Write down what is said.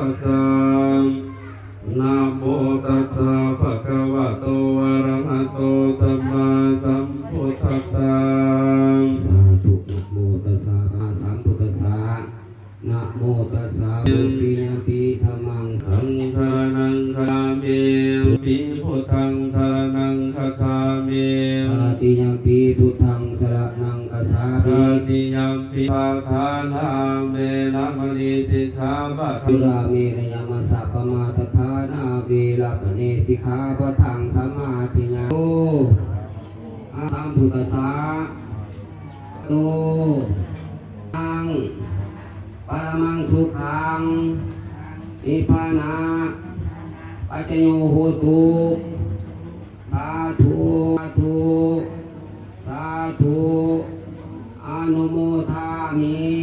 สสะนะโมตัสสะภะคะวะโตอะระหะโตสัมมาสัมพุทธัสสะสาธุนะโมตัสสะสัมพุทธัสสะนะโมตัสสะปุติยปิธัมมังสังสรณังคามิปิพุทธังสรณังคัจฉามิอาติยัมปิพุทธังสรณังคัจฉามิอาติยัมปิปะทานาเมนะมณีสิกขาปะทังรามิระยมัสสะปมาตถานาเวรมณีสิกขาปะทังสมาธิญาโตสัมพุทธัสสะโตตังปรมังสุขังนิพพานะปัจจโยโหตุสาธุสาธุสาธุอนุโมทามิ